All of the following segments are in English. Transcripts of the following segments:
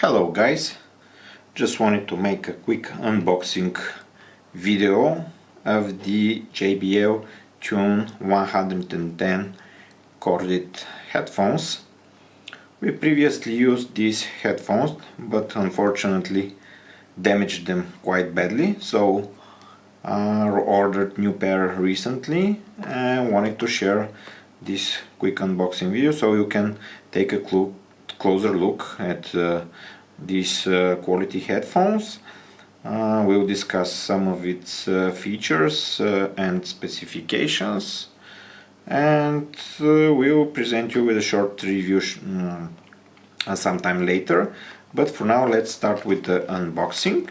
Hello guys, just wanted to make a quick unboxing video of the JBL Tune 110 corded headphones. We previously used these headphones but unfortunately damaged them quite badly, so ordered new pair recently and wanted to share this quick unboxing video so you can take a closer look at these quality headphones. We'll discuss some of its features and specifications, and we'll present you with a short review sometime later. But for now, let's start with the unboxing.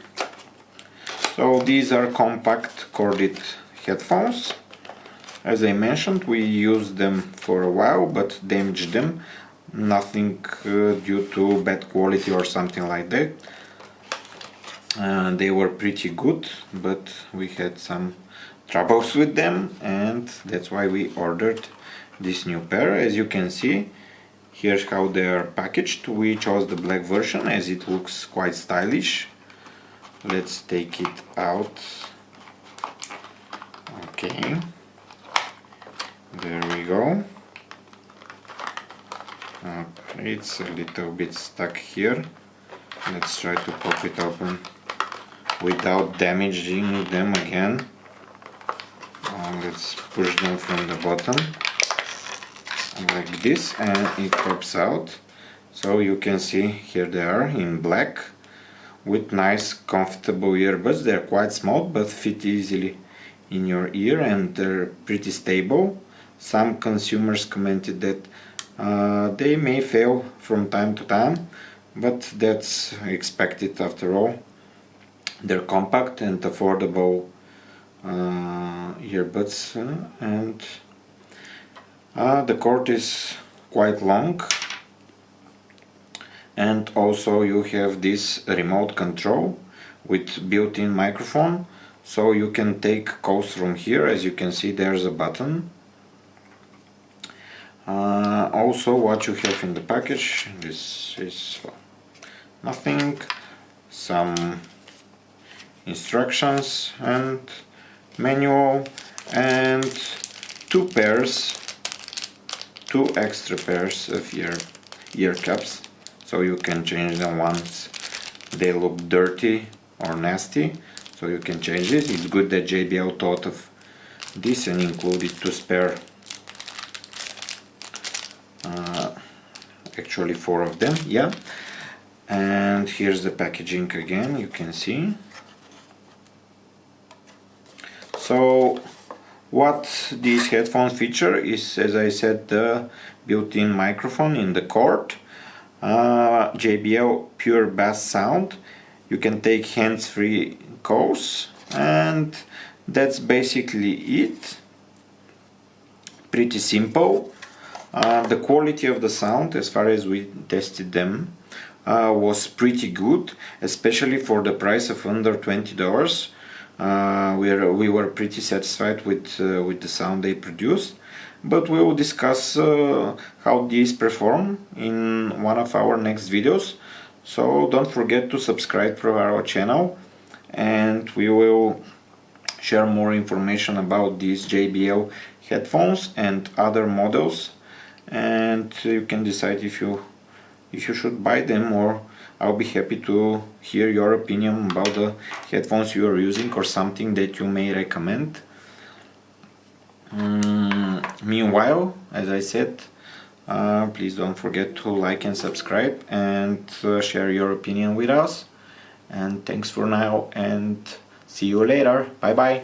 So these are compact corded headphones. As I mentioned, we used them for a while but damaged them. Nothing due to bad quality or something like that. They were pretty good, but we had some troubles with them, and that's why we ordered this new pair. As you can see, here's how they are packaged. We chose the black version as it looks quite stylish. Let's take it out. Okay, there we go. It's a little bit stuck here. Let's try to pop it open without damaging them again. Let's push them from the bottom like this, and it pops out. So you can see here they are in black with nice comfortable earbuds. They're quite small but fit easily in your ear, and they're pretty stable. Some consumers commented that they may fail from time to time, but that's expected after all. They're compact and affordable earbuds, and the cord is quite long, and also you have this remote control with built-in microphone, so you can take calls from here. As you can see, there's a button. Also, what you have in the package, this is nothing, some instructions and manual, and two extra pairs of ear caps, so you can change them once they look dirty or nasty, so you can change it. It's good that JBL thought of this and included two spare, actually 4 of them, yeah. And here's the packaging again, you can see. So what these headphones feature is, as I said, the built-in microphone in the cord, JBL pure bass sound. You can take hands-free calls, and that's basically it. Pretty simple. The quality of the sound, as far as we tested them, was pretty good, especially for the price of under $20. We were pretty satisfied with the sound they produced, but we will discuss how these perform in one of our next videos. So don't forget to subscribe to our channel, and we will share more information about these JBL headphones and other models, and you can decide if you should buy them, or I'll be happy to hear your opinion about the headphones you are using or something that you may recommend. Meanwhile, as I said, please don't forget to like and subscribe, and share your opinion with us. And thanks for now, and see you later. Bye bye.